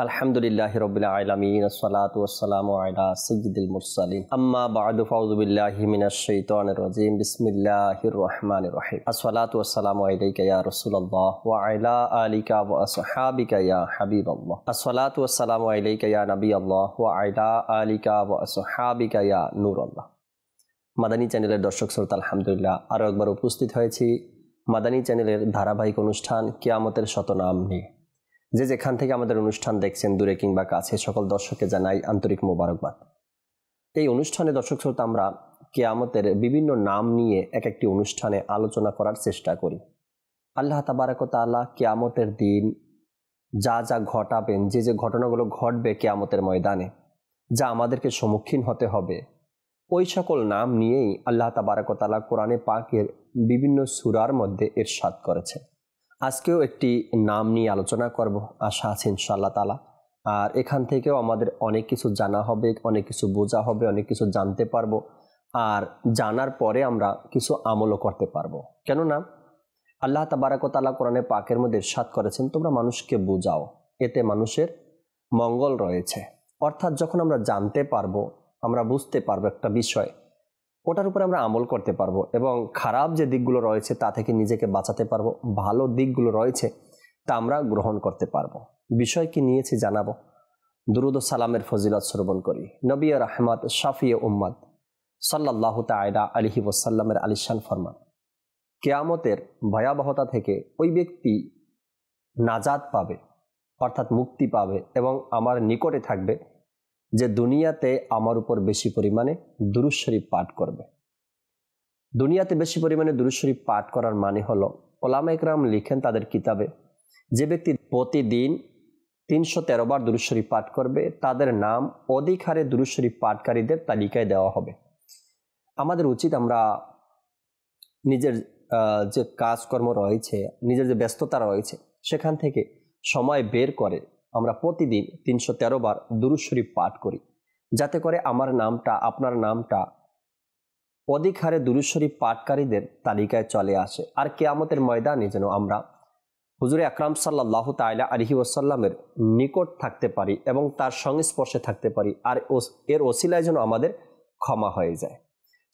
আলহামদুলিল্লাহি রাব্বিল আলামিন আসসালাতু ওয়াসসালামু আলা সাইয়্যিদিল মুরসালিন আম্মা বা'দু ফাউযু বিল্লাহি মিনাশ শাইতানির রাজীম বিসমিল্লাহির রহমানির রহিম আসসালাতু ওয়াসসালামু আলাইকা ইয়া রাসূলুল্লাহ ওয়া আলা আলিকা ওয়া আসহাবিকা ইয়া হাবিবাল্লাহ আসসালাতু ওয়াসসালামু আলাইকা ইয়া নবিয়াল্লাহ ওয়া আলা আলিকা ওয়া আসহাবিকা ইয়া নূরাল্লাহ। মাদানী চ্যানেলের দর্শক শ্রোতা, আলহামদুলিল্লাহ আরও একবার উপস্থিত হয়েছি মাদানী চ্যানেলের ধারাবাহিক অনুষ্ঠান কিয়ামতের শতনাম নিয়ে। যে যেখান থেকে আমাদের অনুষ্ঠান দেখছেন, দূরে কিংবা কাছে, সকল দর্শককে জানাই আন্তরিক মোবারকবাদ। এই অনুষ্ঠানে দর্শক শ্রোতা, আমরা কিয়ামতের বিভিন্ন নাম নিয়ে এক একটি অনুষ্ঠানে আলোচনা করার চেষ্টা করি। আল্লাহ তাবারক ওয়া তাআলা কিয়ামতের দিন যা যা ঘটাবেন, যে যে ঘটনাগুলো ঘটবে কিয়ামতের ময়দানে, যা আমাদেরকে সম্মুখীন হতে হবে, ওই সকল নাম নিয়েই আল্লাহ তাবারক ওয়া তাআলা কোরআনে পাকের বিভিন্ন সূরার মধ্যে ইরশাদ করেছে। আজকেও একটি নাম নিয়ে আলোচনা করব, আশা আছে ইনশাআল্লাহ তাআলা। আর এখান থেকেও আমাদের অনেক কিছু জানা হবে, অনেক কিছু বোঝা হবে, অনেক কিছু জানতে পারবো। আর জানার পরে আমরা কিছু আমলও করতে পারবো। কেননা আল্লাহ তাবারক ওয়া তাআলা কোরআনে পাকের মধ্যে ইরশাদ করেছেন, তোমরা মানুষকে বোঝাও, এতে মানুষের মঙ্গল রয়েছে। অর্থাৎ যখন আমরা জানতে পারবো, আমরা বুঝতে পারবো একটা বিষয়, ওটার উপরে আমরা আমল করতে পারবো এবং খারাপ যে দিকগুলো রয়েছে তা থেকে নিজেকে বাঁচাতে পারবো, ভালো দিকগুলো রয়েছে তা আমরা গ্রহণ করতে পারবো। বিষয় কি নিয়েছি জানাবো। দুরুদ ও সালামের ফজিলত শ্রবণ করি। নবী রাহমাত শাফিয়ে উম্মত সাল্লাল্লাহু তাআলা আলাইহি ওয়াসাল্লামের আলিশান ফরমান, কিয়ামতের ভয়াবহতা থেকে ওই ব্যক্তি নাজাত পাবে, অর্থাৎ মুক্তি পাবে এবং আমার নিকটে থাকবে যে দুনিয়াতে আমার উপর বেশি পরিমাণে দুরূদ শরীফ পাঠ করবে। দুনিয়াতে বেশি পরিমাণে দুরূদ শরীফ পাঠ করার মানে হলো, ওলামা ইকরাম লিখেন তাদের কিতাবে, যে ব্যক্তি প্রতিদিন 313 বার দুরূদ শরীফ পাঠ করবে, তাদের নাম অধিক হারে দুরূদ শরীফ পাঠকারীদের তালিকায় দেওয়া হবে। আমাদের উচিত আমরা নিজের যে কাজকর্ম রয়েছে, নিজের যে ব্যস্ততা রয়েছে, সেখান থেকে সময় বের করে আমরা প্রতিদিন 313 বার দুরূদ শরীফ পাঠ করি, যাতে করে আমার নামটা, আপনার নামটা অধিক হারে দুরূদ শরীফ পাঠকারীদের তালিকায় চলে আসে। আর কিয়ামতের ময়দানে যেন আমরা হুজুরে আকরাম সাল্লাল্লাহু তাআলা আলাইহি ওয়াসাল্লামের নিকট থাকতে পারি এবং তার সংস্পর্শে থাকতে পারি, আর এর ওসিলায় যেন আমাদের ক্ষমা হয়ে যায়।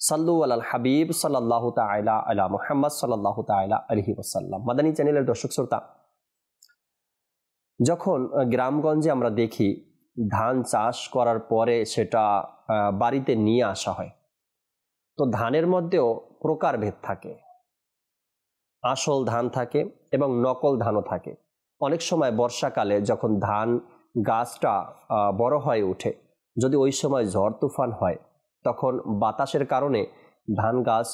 সাল্লু আলাল হাবিব সাল্লাল্লাহু তাআলা আলা মুহাম্মদ সাল্লাল্লাহু তাআলা আলাইহি ওয়াসাল্লাম। মাদানী চ্যানেলের দর্শক শ্রোতা, যখন গ্রামগঞ্জে আমরা দেখি ধান চাষ করার পরে সেটা বাড়িতে নিয়ে আসা হয়, তো ধানের মধ্যেও প্রকারভেদ থাকে। আসল ধান থাকে এবং নকল ধানও থাকে। অনেক সময় বর্ষাকালে যখন ধান গাছটা বড় হয়ে ওঠে, যদি ওই সময় ঝড় তুফান হয়, তখন বাতাসের কারণে ধান গাছ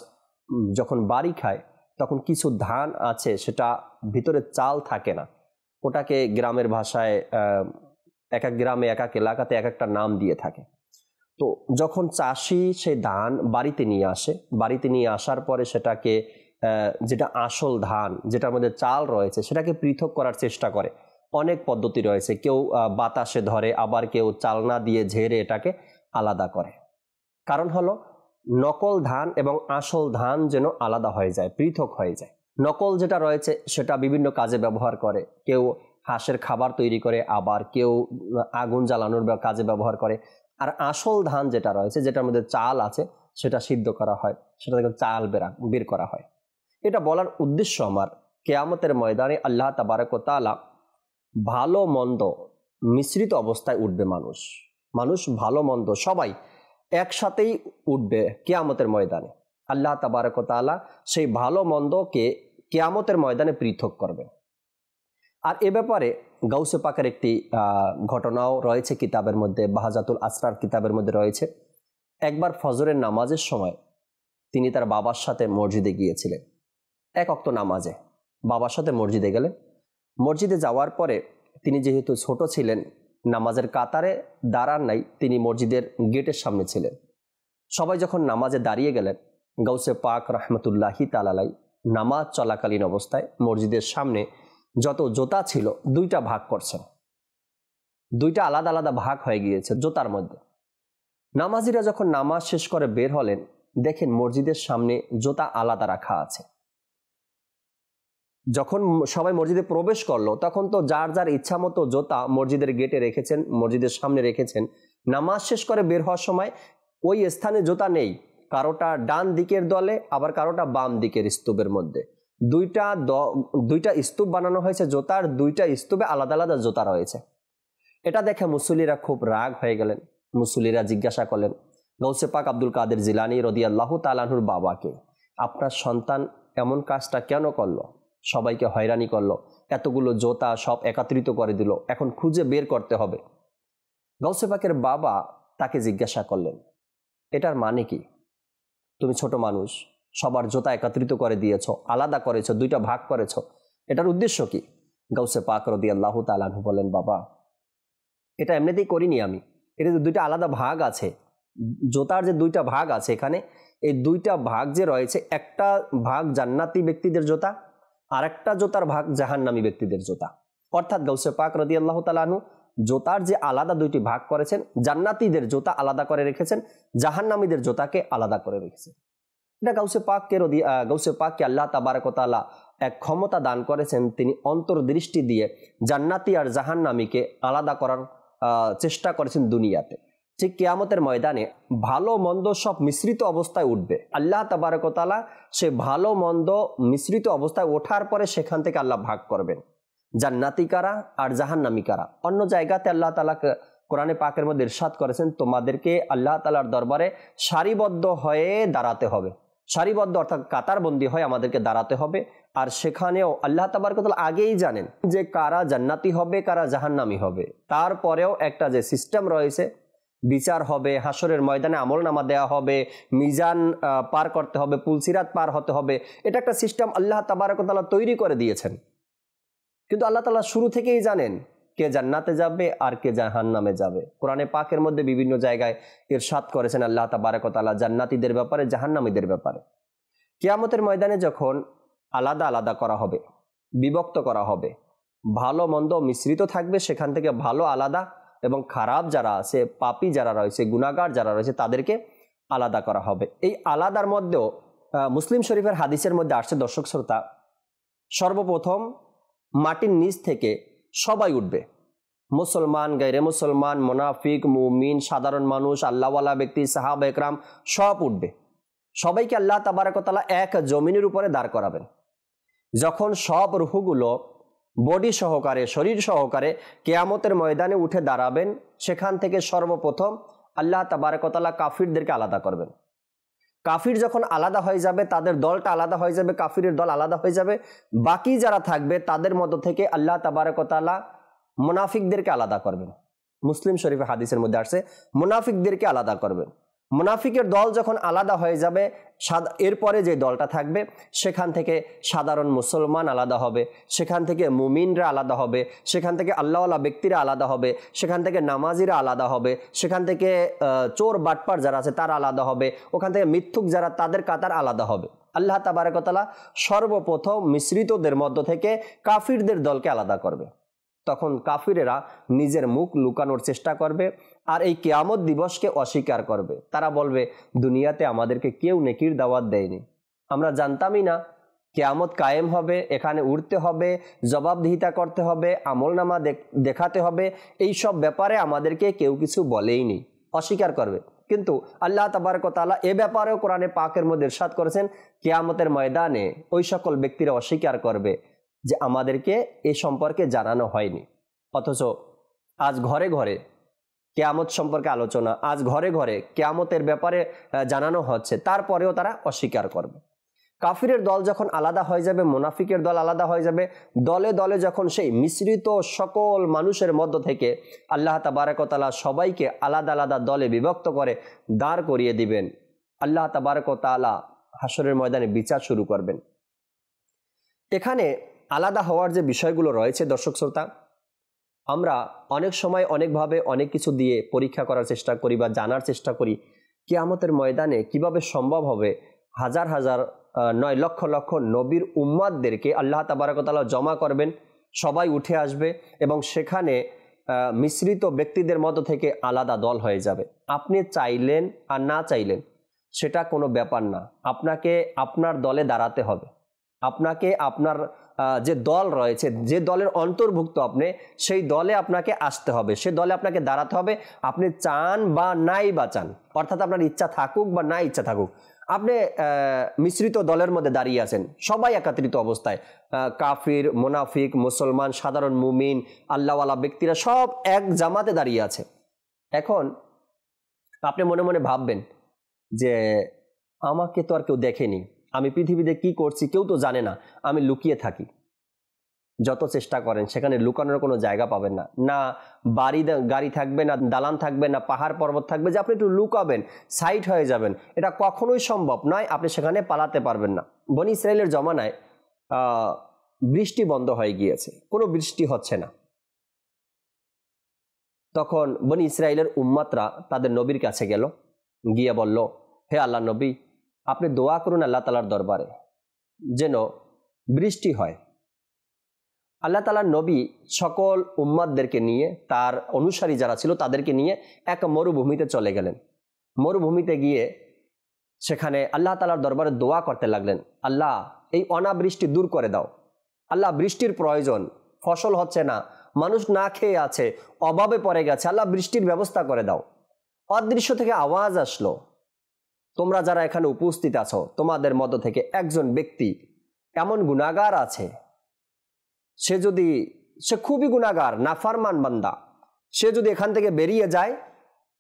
যখন বাড়ি খায়, তখন কিছু ধান আছে সেটা ভিতরে চাল থাকে না। ওটাকে গ্রামের ভাষায় এক এক গ্রামে, এক এক এলাকাতে এক একটা নাম দিয়ে থাকে। তো যখন চাষি সেই ধান বাড়িতে নিয়ে আসে, বাড়িতে নিয়ে আসার পরে সেটাকে যেটা আসল ধান, যেটার মধ্যে চাল রয়েছে, সেটাকে পৃথক করার চেষ্টা করে। অনেক পদ্ধতি রয়েছে, কেউ বাতাসে ধরে, আবার কেউ চালনা দিয়ে ঝেড়ে এটাকে আলাদা করে। কারণ হলো নকল ধান এবং আসল ধান যেন আলাদা হয়ে যায়, পৃথক হয়ে যায়। নকল যেটা রয়েছে সেটা বিভিন্ন কাজে ব্যবহার করে, কেউ হাঁসের খাবার তৈরি করে, আবার কেউ আগুন জ্বালানোর কাজে ব্যবহার করে। আর আসল ধান যেটা রয়েছে, যেটার মধ্যে চাল আছে, সেটা সিদ্ধ করা হয়, সেটা থেকে চাল বের করা হয়। এটা বলার উদ্দেশ্য আমার, কিয়ামতের ময়দানে আল্লাহ তাবারক ওয়া তাআলা ভালো মন্দ মিশ্রিত অবস্থায় উঠবে। মানুষ ভালো মন্দ সবাই একসাথেই উঠবে কিয়ামতের ময়দানে। আল্লাহ তাবারক ওয়া তাআলা সেই ভালো মন্দকে কিয়ামতের ময়দানে পৃথক করবে। আর এ ব্যাপারে গাউসে পাকের একটি ঘটনাও রয়েছে কিতাবের মধ্যে, বাহাজাতুল আসরার কিতাবের মধ্যে রয়েছে। একবার ফজরের নামাজের সময় তিনি তার বাবার সাথে মসজিদে গিয়েছিলেন। এক ওয়াক্ত নামাজে বাবার সাথে মসজিদে গেলেন। মসজিদে যাওয়ার পরে তিনি যেহেতু ছোট ছিলেন, নামাজের কাতারে দাঁড়ান নাই, তিনি মসজিদের গেটের সামনে ছিলেন। সবাই যখন নামাজে দাঁড়িয়ে গেলেন, গাউসে পাক রহমতুল্লাহি তাআলা আলাইহি নামাজ চলাকালীন অবস্থায় মসজিদের সামনে যত জোতা ছিল দুইটা ভাগ করছেন, দুইটা আলাদা আলাদা ভাগ হয়ে গিয়েছে জোতার মধ্যে। নামাজিরা যখন নামাজ শেষ করে বের হলেন, দেখেন মসজিদের সামনে জোতা আলাদা রাখা আছে। যখন সবাই মসজিদে প্রবেশ করলো তখন তো যার যার ইচ্ছা মতো জুতা মসজিদের গেটে রেখেছেন, মসজিদের সামনে রেখেছেন। নামাজ শেষ করে বের হওয়ার সময় ওই স্থানে জুতা নেই, কারোটা ডান দিকের দলে, আবার কারোটা বাম দিকের স্তূপের মধ্যে। দুইটা স্তূপ বানানো হয়েছে জুতার, দুইটা স্তূপে আলাদা আলাদা জুতা রয়েছে। এটা দেখে মুসল্লিরা খুব রাগ হয়ে গেলেন। মুসল্লিরা জিজ্ঞাসা করলেন গৌসে পাক আব্দুল কাদের জিলানী রাদিয়াল্লাহু তাআলা আনহুর বাবাকে, আপনার সন্তান এমন কাজটা কেন করলো? সবাইকে হয়রানি করলো, এতগুলো জুতা সব একত্রিত করে দিল, এখন খুঁজে বের করতে হবে। গৌসে পাকের বাবা তাকে জিজ্ঞাসা করলেন, এটার মানে কি? তুমি ছোট মানুষ, সবার জুতা একত্রিত করে দিয়েছ, আলাদা করেছ, দুইটা ভাগ করেছ, এটার উদ্দেশ্য কি? গৌসে পাক রাদিয়াল্লাহু তাআলা আনহু বলেন, বাবা এটা এমনিতেই করিনি আমি, এটা যে দুইটা আলাদা ভাগ আছে, জুতার যে দুইটা ভাগ আছে এখানে, এই দুইটা ভাগ যে রয়েছে, একটা ভাগ জান্নাতি ব্যক্তিদের জুতা, আর একটা জুতার ভাগ জাহান্নামী ব্যক্তিদের জুতা। অর্থাৎ গৌসে পাক রাদিয়াল্লাহু তাআলা আনহু জুতার যে আলাদা দুইটি ভাগ করেছেন, জান্নাতীদের জুতা আলাদা করে রেখেছেন, জাহান্নামীদের জুতাকে আলাদা করে রেখেছেন। এটা গৌসে পাককে আল্লাহ তাবারক ওয়া তাআলা এক ক্ষমতা দান করেছেন, তিনি অন্তর্দৃষ্টি দিয়ে জান্নাতি আর জাহান্নামীকে আলাদা করার চেষ্টা করেছেন দুনিয়াতে। ঠিক কিয়ামতের ময়দানে ভালো মন্দ সব মিশ্রিত অবস্থায় উঠবে। আল্লাহ তাবারক ওয়া তাআলা সে ভালো মন্দ মিশ্রিত অবস্থায় ওঠার পরে সেখান থেকে আল্লাহ ভাগ করবেন জান্নাতি কারা আর জাহান্নামী কারা। অন্য জায়গাতে আল্লাহ তাআলা কোরআনে পাকের মধ্যে ইরশাদ করেছেন, তোমাদেরকে আল্লাহ তাআলার দরবারে সারিবদ্ধ হয়ে দাঁড়াতে হবে, সারিবদ্ধ অর্থাৎ কাতারবন্দি হয়ে আমাদেরকে দাঁড়াতে হবে। আর সেখানেও আল্লাহ তাবারক ওয়া তাআলা আগেই জানেন যে কারা জান্নাতি হবে কারা জাহান্নামী হবে। তারপরেও একটা যে সিস্টেম রয়েছে, বিচার হবে, হাসরের ময়দানে আমলনামা দেওয়া হবে, মিজান পার করতে হবে, পুলসিরাত পার হতে হবে, এটা একটা সিস্টেম আল্লাহ তাবারক ওয়া তাআলা তৈরি করে দিয়েছেন। কিন্তু আল্লাহ তাআলা শুরু থেকেই জানেন কে জান্নাতে যাবে আর কে জাহান্নামে যাবে। কোরআনে পাকের মধ্যে বিভিন্ন জায়গায় ইরশাদ করেছেন আল্লাহ তাবারক ওয়া তাআলা জান্নাতীদের ব্যাপারে, জাহান্নামীদের ব্যাপারে। কিয়ামতের ময়দানে যখন আলাদা আলাদা করা হবে, বিভক্ত করা হবে, ভালো মন্দ মিশ্রিত থাকবে, সেখান থেকে ভালো আলাদা এবং খারাপ যারা আছে, পাপী যারা রয়েছে, গুনাহগার যারা রয়েছে, তাদেরকে আলাদা করা হবে। এই আলাদার মধ্যেও মুসলিম শরীফের হাদিসের মধ্যে আসছে দর্শক শ্রোতা, সর্বপ্রথম মাটির নিচ থেকে সবাই উঠবে, মুসলমান, গায়রে মুসলমান, মুনাফিক, মুমিন, সাধারণ মানুষ, আল্লাহওয়ালা ব্যক্তি, সাহাবা একরাম সব উঠবে। সবাইকে আল্লাহ তাবারক ওয়া তাআলা এক জমিনের উপরে দাঁড় করাবেন। যখন সব রূহগুলো বডি সহকারে, শরীর সহকারে কিয়ামতের ময়দানে উঠে দাঁড়াবেন, সেখান থেকে সর্বপ্রথম আল্লাহ তাবারক ওয়া তাআলা কাফিরদেরকে আলাদা করবেন। কাফির যখন আলাদা হয়ে যাবে, তাদের দলটা আলাদা হয়ে যাবে, কাফিরের দল আলাদা হয়ে যাবে, বাকি যারা থাকবে তাদের মধ্য থেকে আল্লাহ তাবারক ওয়া তাআলা মুনাফিকদেরকে আলাদা করবেন। মুসলিম শরীফে হাদিসের মধ্যে আসছে মুনাফিকদেরকে আলাদা করবেন। মুনাফিকের দল যখন আলাদা হয়ে যাবে, এরপরে যে দলটা থাকবে সেখান থেকে সাধারণ মুসলমান আলাদা হবে, সেখান থেকে মুমিনরা আলাদা হবে, সেখান থেকে আল্লাহওয়ালা ব্যক্তিরা আলাদা হবে, সেখান থেকে নামাজিরা আলাদা হবে, সেখান থেকে চোর বাটপার যারা আছে তারা আলাদা হবে, ওখান থেকে মিথ্যুক যারা তাদের কাতার আলাদা হবে। আল্লাহ তাবারক ওয়া তাআলা সর্বপ্রথম মিশ্রিতদের মধ্য থেকে কাফিরদের দলকে আলাদা করবে। তখন কাফিরেরা নিজের মুখ লুকানোর চেষ্টা করবে আর এই কিয়ামত দিবসকে অস্বীকার করবে। তারা বলবে, দুনিয়াতে আমাদেরকে কেউ নেকির দাওয়াত দেয়নি, আমরা জানতামই না কিয়ামত কায়েম হবে, এখানে উঠতে হবে, জবাবদিহিতা করতে হবে, আমলনামা দেখাতে হবে, এই সব ব্যাপারে আমাদেরকে কেউ কিছু বলেইনি, অস্বীকার করবে। কিন্তু আল্লাহ তাবারক ওয়া তাআলা এ ব্যাপারেও কোরআনে পাকের মধ্যে ইরশাদ করেছেন, কিয়ামতের ময়দানে ওই সকল ব্যক্তিরা অস্বীকার করবে যে আমাদেরকে এ সম্পর্কে জানানো হয়নি। অথচ আজ ঘরে ঘরে কিয়ামত সম্পর্কে আলোচনা, আজ ঘরে ঘরে কিয়ামতের ব্যাপারে জানানো হচ্ছে, তারপরেও তারা অস্বীকার করবে। কাফিরের দল যখন আলাদা হয়ে যাবে, মুনাফিকের দল আলাদা হয়ে যাবে, দলে দলে যখন সেই মিশ্রিত সকল মানুষের মধ্য থেকে আল্লাহ তাবারক ওয়া তাআলা সবাইকে আলাদা আলাদা দলে বিভক্ত করে দাঁড় করিয়ে দিবেন, আল্লাহ তাবারক ওয়া তাআলা হাসরের ময়দানে বিচার শুরু করবেন। এখানে আলাদা হওয়ার যে বিষয়গুলো রয়েছে দর্শক শ্রোতা, আমরা অনেক সময় অনেকভাবে অনেক কিছু দিয়ে পরীক্ষা করার চেষ্টা করি বা জানার চেষ্টা করি কিয়ামতের ময়দানে কিভাবে সম্ভব হবে হাজার হাজার নয় লক্ষ লক্ষ নবীর উম্মাতদেরকে আল্লাহ তাবারক ওয়া তাআলা জমা করবেন, সবাই উঠে আসবে এবং সেখানে মিশ্রিত ব্যক্তিদের মধ্য থেকে আলাদা দল হয়ে যাবে। আপনি চাইলেন আর না চাইলেন সেটা কোনো ব্যাপার না, আপনাকে আপনার দলে দাঁড়াতে হবে, আপনাকে আপনার যে দল রয়েছে, যে দলের অন্তর্ভুক্ত আপনি, সেই দলে আপনাকে আসতে হবে, সে দলে আপনাকে দাঁড়াতে হবে, আপনি চান বা নাই বা চান, অর্থাৎ আপনার ইচ্ছা থাকুক বা না ইচ্ছা থাকুক। আপনি মিশ্রিত দলের মধ্যে দাঁড়িয়ে আছেন, সবাই একত্রিত অবস্থায়, কাফির, মুনাফিক, মুসলমান, সাধারণ মুমিন, আল্লাহওয়ালা ব্যক্তিরা সব এক জামাতে দাঁড়িয়ে আছে। এখন আপনি মনে মনে ভাববেন যে আমাকে তো আর কেউ দেখেনি, আমি পৃথিবীতে কি করছি কেউ তো জানে না, আমি লুকিয়ে থাকি। যত চেষ্টা করেন সেখানে লুকানোর কোনো জায়গা পাবেন না, না গাড়ি থাকবে, না দালান থাকবে, না পাহাড় পর্বত থাকবে যে আপনি একটু লুকাবেন, সাইড হয়ে যাবেন। এটা কখনোই সম্ভব নয়, আপনি সেখানে পালাতে পারবেন না। বনি ইসরাইলের জমানায় বৃষ্টি বন্ধ হয়ে গিয়েছে, কোনো বৃষ্টি হচ্ছে না। তখন বনি ইসরাইলের উম্মতরা তাদের নবীর কাছে গেল, গিয়ে বলল, হে আল্লাহ নবী, আপনি দোয়া করুন আল্লাহ তাআলার দরবারে যেন বৃষ্টি হয়। আল্লাহ তাআলার নবী সকল উম্মাদদেরকে নিয়ে, তার অনুসারী যারা ছিল তাদেরকে নিয়ে এক মরুভূমিতে চলে গেলেন। মরুভূমিতে গিয়ে সেখানে আল্লাহ তাআলার দরবারে দোয়া করতে লাগলেন, আল্লাহ এই অনাবৃষ্টি দূর করে দাও, আল্লাহ বৃষ্টির প্রয়োজন, ফসল হচ্ছে না, মানুষ না খেয়ে আছে, অভাবে পড়ে গেছে, আল্লাহ বৃষ্টির ব্যবস্থা করে দাও। অদৃশ্য থেকে আওয়াজ আসলো, তোমরা যারা এখানে উপস্থিত আছো তোমাদের মধ্য থেকে একজন ব্যক্তি এমন গুনাহগার আছে, সে খুবই গুনাহগার, নাফরমান বান্দা, সে যদি এখান থেকে বেরিয়ে যায়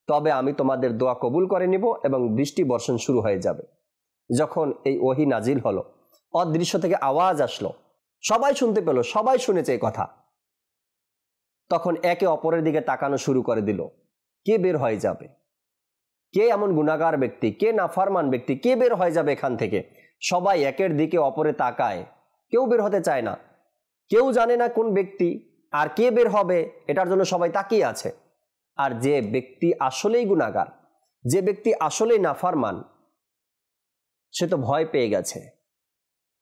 তবে আমি তোমাদের দোয়া কবুল করে নিব এবং বৃষ্টি বর্ষণ শুরু হয়ে যাবে। যখন এই ওহী নাজিল হলো, অদৃশ্য থেকে আওয়াজ আসলো, সবাই শুনতে পেল, সবাই শুনেছে এই কথা। তখন একে অপরের দিকে তাকানো শুরু করে দিল, কে বের হয়ে যাবে, কে এমন গুনাহগার ব্যক্তি, কে নাফরমান ব্যক্তি, কে বের হয়ে যাবে এখান থেকে। সবাই একের দিকে অপরে তাকায়, কেউ বের হতে চায় না, কেউ জানে না কোন ব্যক্তি আর কে বের হবে, এটার জন্য সবাই তাকিয়ে আছে। আর যে ব্যক্তি আসলেই গুনাহগার, যে ব্যক্তি আসলেই নাফরমান, সে তো ভয় পেয়ে গেছে,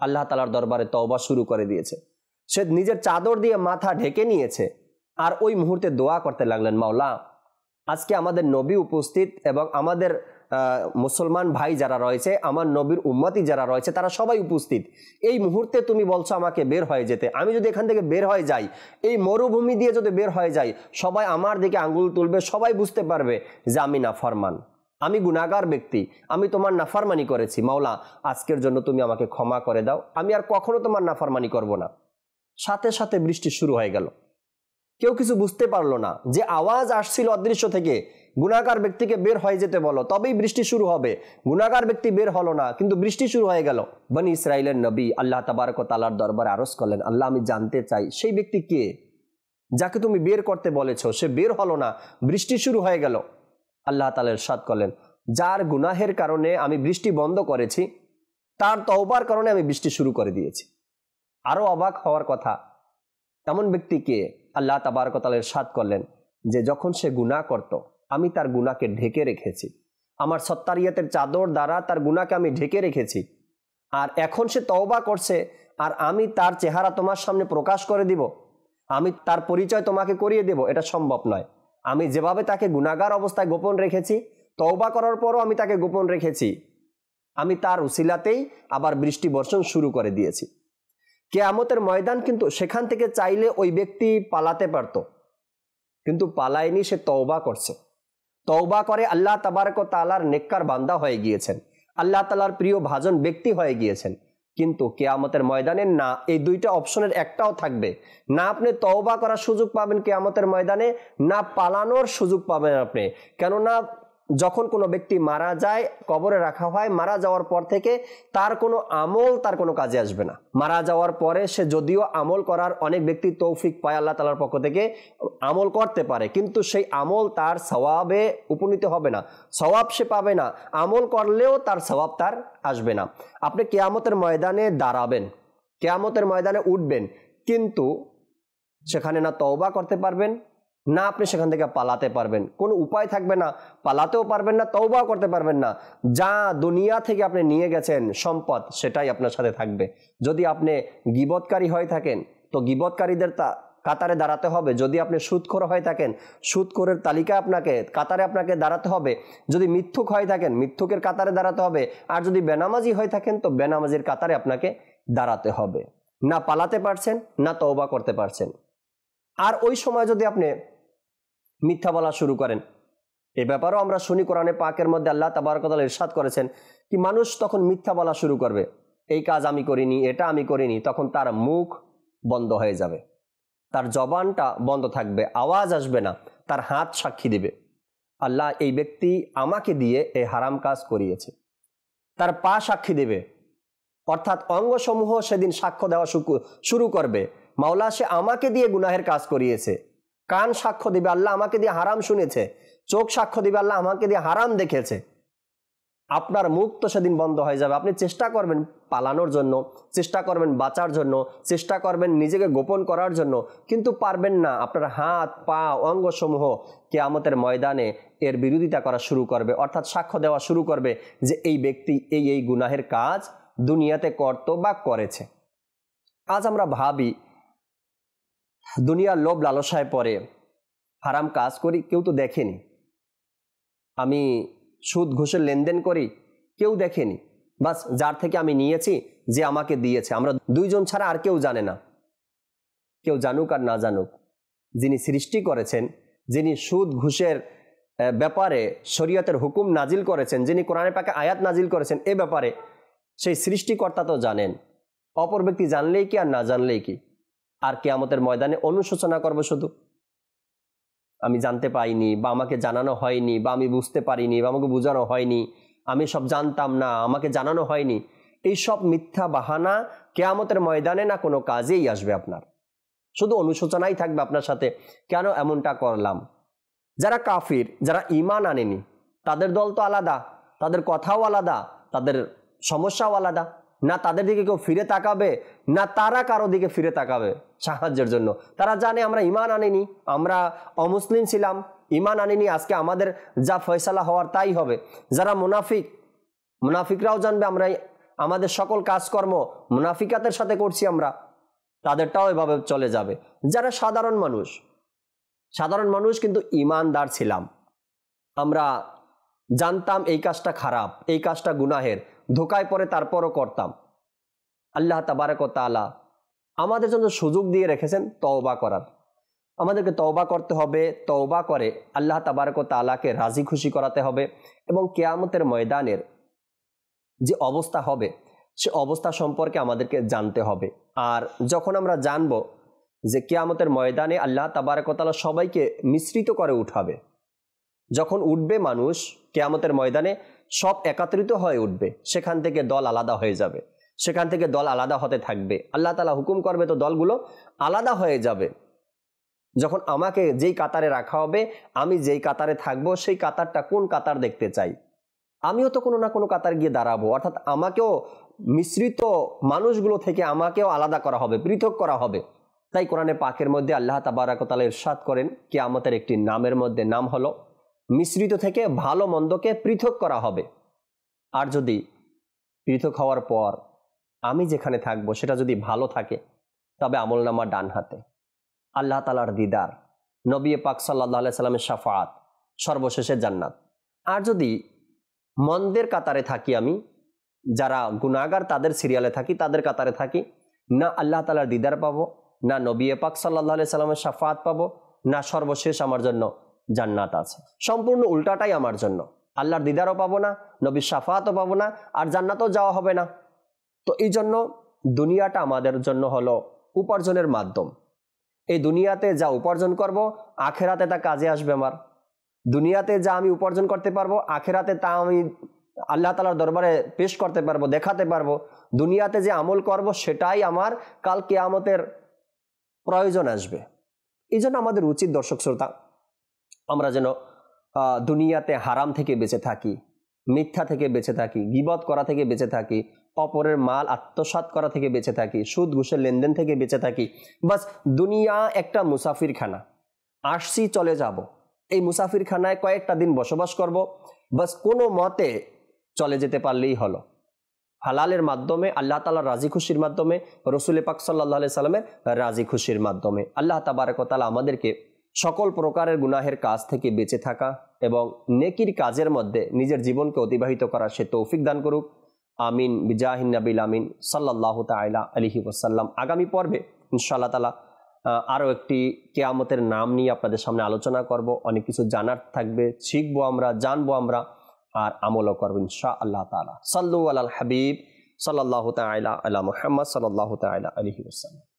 আল্লাহ তাআলার দরবারে তওবা শুরু করে দিয়েছে, সে নিজের চাদর দিয়ে মাথা ঢেকে নিয়েছে। আর ওই মুহূর্তে দোয়া করতে লাগলেন, মাওলা আজকে আমাদের নবী উপস্থিত এবং আমাদের মুসলমান ভাই যারা রয়েছে, আমার নবীর উম্মতি যারা রয়েছে, তারা সবাই উপস্থিত। এই মুহূর্তে তুমি বলছো আমাকে বের হয়ে যেতে, আমি যদি এখান থেকে বের হয়ে যাই, এই মরুভূমি দিয়ে যদি বের হয়ে যাই, সবাই আমার দিকে আঙ্গুল তুলবে, সবাই বুঝতে পারবে যে আমি নাফরমান, আমি গুনাহগার ব্যক্তি, আমি তোমার নাফরমানি করেছি। মাওলা আজকের জন্য তুমি আমাকে ক্ষমা করে দাও, আমি আর কখনো তোমার নাফরমানি করব না। সাথে সাথে বৃষ্টি শুরু হয়ে গেল। কেউ কিছু বুঝতে পারলো না, যে আওয়াজ আসছিল অদৃশ্য থেকে, গুনাহগার ব্যক্তিকে বের হয়ে যেতে বলো তবেই বৃষ্টি শুরু হবে, গুনাহগার ব্যক্তি বের হলো না কিন্তু বৃষ্টি শুরু হয়ে গেল। বনি ইসরাইলের নবী আল্লাহ তাবারক ওয়া তাআলার দরবারে আরজ করলেন, আল্লাহ আমি জানতে চাই সেই ব্যক্তি কে, যাকে তুমি বের করতে বলেছো, সে বের হলো না, বৃষ্টি শুরু হয়ে গেল। আল্লাহ তাআলা ইরশাদ করলেন, যার গুনাহের কারণে আমি বৃষ্টি বন্ধ করেছি, তার তওবার কারণে আমি বৃষ্টি শুরু করে দিয়েছি। আরো অবাক হওয়ার কথা, এমন ব্যক্তিকে আল্লাহ তাবারক ওয়া তাআলা ইরশাদ করলেন যে যখন সে গুনাহ করত, আমি তার গুনাহকে ঢেকে রেখেছি, আমার সত্তারিয়াতের চাদর দ্বারা তার গুনাহকে আমি ঢেকে রেখেছি। আর এখন সে তওবা করছে, আর আমি তার চেহারা তোমার সামনে প্রকাশ করে দিব, আমি তার পরিচয় তোমাকে করিয়ে দেব, এটা সম্ভব নয়। আমি যেভাবে তাকে গুনাহগার অবস্থায় গোপন রেখেছি, তওবা করার পরও আমি তাকে গোপন রেখেছি, আমি তার উসিলাতেই আবার বৃষ্টি বর্ষণ শুরু করে দিয়েছি। কিয়ামতের ময়দান কিন্তু সেখান থেকে চাইলে ওই ব্যক্তি পালাতে পারত, কিন্তু পালায়নি, সে তওবা করছে। তওবা করে আল্লাহ তাবারক ওয়া তাআলার নেককার বান্দা হয়ে গিয়েছেন, আল্লাহ তাআলার প্রিয় ভাজন ব্যক্তি হয়ে গিয়েছেন। কিন্তু কিয়ামতের ময়দানে না এই দুইটা অপশনের একটাও থাকবে না, আপনি তওবা করার সুযোগ পাবেন কিয়ামতের ময়দানে, না পালানোর সুযোগ পাবেন আপনি। কেননা যখন কোনো ব্যক্তি মারা যায়, কবরে রাখা হয়, মারা যাওয়ার পর থেকে তার কোনো আমল তার কোনো কাজে আসবে না। মারা যাওয়ার পরে সে যদিও আমল করার অনেক ব্যক্তি তৌফিক পায় আল্লাহ তাআলার পক্ষ থেকে, আমল করতে পারে, কিন্তু সেই আমল তার সওয়াবে উপনীত হবে না, সওয়াব সে পাবে না, আমল করলেও তার সওয়াব তার আসবে না। আপনি কিয়ামতের ময়দানে দাঁড়াবেন, কিয়ামতের ময়দানে উঠবেন, কিন্তু সেখানে না তওবা করতে পারবেন, না আপনি সেখান থেকে পালাতে পারবেন, কোনো উপায় থাকবে না, পালাতেও পারবেন না, তওবাও করতে পারবেন না। যা দুনিয়া থেকে আপনি নিয়ে গেছেন সম্পদ, সেটাই আপনার সাথে থাকবে। যদি আপনি গীবতকারী হয়ে থাকেন তো গীবতকারীদের কাতারে দাঁড়াতে হবে, যদি আপনি সুদখোর হয়ে থাকেন সুদখোরের তালিকায় কাতারে আপনাকে দাঁড়াতে হবে, যদি মিথ্যুক হয়ে থাকেন মিথ্যুকের কাতারে দাঁড়াতে হবে, আর যদি বেনামাজি হয়ে থাকেন তো বেনামাজির কাতারে আপনাকে দাঁড়াতে হবে। না পালাতে পারছেন, না তওবা করতে পারছেন। আর ওই সময় যদি আপনি মিথ্যা বলা শুরু করেন, এ ব্যাপারেও আমরা শুনি কোরআনে পাকের মধ্যে আল্লাহ তাবারক ওয়া তাআলা ইরশাদ করেছেন কি মানুষ তখন মিথ্যা বলা শুরু করবে, এই কাজ আমি করিনি, এটা আমি করিনি, তখন তার মুখ বন্ধ হয়ে যাবে, তার জবানটা বন্ধ থাকবে, আওয়াজ আসবে না, তার হাত সাক্ষী দেবে আল্লাহ এই ব্যক্তি আমাকে দিয়ে এই হারাম কাজ করিয়েছে, তার পা সাক্ষী দেবে, অর্থাৎ অঙ্গসমূহ সেদিন সাক্ষ্য দেওয়া শুরু করবে, মাওলা সে আমাকে দিয়ে গুনাহের কাজ করিয়েছে। কান সাক্ষ্য দিবে আল্লাহ আমাকে দিয়ে হারাম শুনেছে, চোখ সাক্ষ্য দিবে আল্লাহ আমাকে দিয়ে হারাম দেখেছে। আপনার মুখ তো সেদিন বন্ধ হয়ে যাবে। আপনি চেষ্টা করবেন পালানোর জন্য, চেষ্টা করবেন বাঁচার জন্য, চেষ্টা করবেন নিজেকে গোপন করার জন্য, কিন্তু পারবেন না। আপনার হাত পা অঙ্গসমূহ কিয়ামতের ময়দানে এর বিরোধিতা করা শুরু করবে, অর্থাৎ সাক্ষ্য দেওয়া শুরু করবে যে এই ব্যক্তি এই গুনাহের কাজ দুনিয়াতে করত বা করেছে। আজ আমরা ভাবি দুনিয়ার লোভ লালসায় পড়ে হারাম কাজ করি, কেউ তো দেখেনি। আমি সুদ ঘুষের লেনদেন করি, কেউ দেখেনি, বাস যার থেকে আমি নিয়েছি যে আমাকে দিয়েছে, আমরা দুইজন ছাড়া আর কেউ জানে না। কেউ জানুক আর না জানুক, যিনি সৃষ্টি করেছেন, যিনি সুদ ঘুষের ব্যাপারে শরীয়তের হুকুম নাজিল করেছেন, যিনি কোরআনে পাকে আয়াত নাজিল করেছেন এ ব্যাপারে, সেই সৃষ্টিকর্তা তো জানেন। অপর ব্যক্তি জানলেই কি আর না জানলেই কি? আর কিয়ামতের ময়দানে অনুশোচনা করবে শুধু আমি জানতে পাইনি, বা আমাকে জানানো হয়নি, বা আমি বুঝতে পারিনি, বা আমাকে বোঝানো হয়নি, আমি সব জানতাম না, আমাকে জানানো হয়নি। এই সব মিথ্যা বাহানা কিয়ামতের ময়দানে না কোনো কাজেই আসবে আপনার, শুধু অনুশোচনাই থাকবে আপনার সাথে, কেন এমনটা করলাম। যারা কাফির, যারা ঈমান আনেনি, তাদের দল তো আলাদা, তাদের কথাও আলাদা, তাদের সমস্যাও আলাদা। না তাদের দিকে কেউ ফিরে তাকাবে, না তারা কারো দিকে ফিরে তাকাবে সাহায্যের জন্য। তারা জানে আমরা ঈমান আনিনি, আমরা অমুসলিম ছিলাম, ঈমান আনিনি, আজকে আমাদের যা ফয়সালা হওয়ার তাই হবে। যারা মুনাফিক, মুনাফিকরাও জানবে আমরা আমাদের সকল কাজকর্ম মুনাফিকাতের সাথে করছি আমরা, তাদেরটাও এভাবে চলে যাবে। যারা সাধারণ মানুষ, সাধারণ মানুষ কিন্তু ঈমানদার ছিলাম, আমরা জানতাম এই কাজটা খারাপ, এই কাজটা গুনাহের, ধোকায় পড়ে তারপরও করতাম। আল্লাহ তাবারক ওয়া তাআলা আমাদের জন্য সুযোগ দিয়ে রেখেছেন তওবা করার। আমাদেরকে তওবা করতে হবে, তওবা করে আল্লাহ তাবারক ওয়া তাআলাকে রাজি খুশি করাতে হবে, এবং কিয়ামতের ময়দানের যে অবস্থা হবে সে অবস্থা সম্পর্কে আমাদেরকে জানতে হবে। আর যখন আমরা জানব যে কিয়ামতের ময়দানে আল্লাহ তাবারক ওয়া তাআলা সবাইকে মিশ্রিত করে উঠাবে, যখন উঠবে মানুষ কিয়ামতের ময়দানে সব একত্রিত হয়ে উঠবে, সেখান থেকে দল আলাদা হয়ে যাবে, সেখান থেকে দল আলাদা হতে থাকবে। আল্লাহ তাআলা হুকুম করবে তো দলগুলো আলাদা হয়ে যাবে। যখন আমাকে যেই কাতারে রাখা হবে, আমি যেই কাতারে থাকবো, সেই কাতারটা কোন কাতার দেখতে চাই, আমিও তো কোনো না কোনো কাতার গিয়ে দাঁড়াবো, অর্থাৎ আমাকেও মিশ্রিত মানুষগুলো থেকে আমাকেও আলাদা করা হবে, পৃথক করা হবে। তাই কোরআনে পাকের মধ্যে আল্লাহ তাবারক ওয়া তাআলা ইরশাদ করেন কিয়ামতের একটি নামের মধ্যে নাম হলো মিশ্রিত থেকে ভালো মন্দকে পৃথক করা হবে। আর যদি পৃথক হওয়ার পর আমি যেখানে থাকবো সেটা যদি ভালো থাকে, তবে আমলনামা ডান হাতে, আল্লাহ তাআলার দিদার, নবী পাক সাল্লাল্লাহু আলাইহি সাল্লামের শাফাআত, সর্বশেষে জান্নাত। আর যদি মন্দের কাতারে থাকি, আমি যারা গুনাহগার তাদের সিরিয়ালে থাকি, তাদের কাতারে থাকি, না আল্লাহ তাআলার দিদার পাবো, না নবী পাক সাল্লাল্লাহু আলাইহি সাল্লামের শাফাআত পাবো, না সর্বশেষ আমার জন্য জান্নাত আছে। সম্পূর্ণ উল্টাটাই আমার জন্য, আল্লাহর দিদারও পাবো না, নবীর শাফাআতও পাবো না, আর জান্নাতও যাওয়া হবে না। তো এই জন্য দুনিয়াটা আমাদের জন্য হলো উপার্জনের মাধ্যম। এই দুনিয়াতে যা উপার্জন করব, আখেরাতে তা কাজে আসবে আমার। দুনিয়াতে যা আমি উপার্জন করতে পারবো, আখেরাতে তা আমি আল্লাহ তাআলার দরবারে পেশ করতে পারবো, দেখাতে পারবো। দুনিয়াতে যে আমল করব সেটাই আমার কাল কিয়ামতের প্রয়োজন আসবে। এই জন্য আমাদের উচিত, দর্শক শ্রোতা, আমরা যেন দুনিয়াতে হারাম থেকে বেঁচে থাকি, মিথ্যা থেকে বেঁচে থাকি, গীবত করা থেকে বেঁচে থাকি, অপরের মাল আত্মসাৎ করা থেকে বেঁচে থাকি, সুদ ঘুষের লেনদেন থেকে বেঁচে থাকি। বাস দুনিয়া একটা মুসাফিরখানা, আসছি চলে যাব, এই মুসাফিরখানায় কয়েকটা দিন বসবাস করব, বাস কোনো মতে চলে যেতে পারলেই হলো। হালালের মাধ্যমে, আল্লাহ তাআলার রাজি খুশির মাধ্যমে, রাসূল পাক সাল্লাল্লাহু আলাইহি সাল্লামের রাজি খুশির মাধ্যমে। আল্লাহ তাবারক ওয়া তাআলা আমাদেরকে সকল প্রকারের গুনাহের কাজ থেকে বেঁচে থাকা এবং নেকির কাজের মধ্যে নিজের জীবনকে অতিবাহিত করার সে তৌফিক দান করুক। আমিন বিজাহিন নবিল আমিন সাল্লাল্লাহু তাআলা আলাইহি ওয়াসাল্লাম। আগামী পর্বে ইনশাআল্লাহ তাআলা আরও একটি কিয়ামতের নাম নিয়ে আপনাদের সামনে আলোচনা করব। অনেক কিছু জানার থাকবে, শিখবো আমরা, জানবো আমরা, আর আমলও করবো ইনশাআল্লাহ তাআলা। সাল্লু আলাল হাবিব সাল্লাল্লাহু তাআলা আলা মুহাম্মদ সাল্লাল্লাহু তাআলা আলাইহি ওয়াসাল্লাম।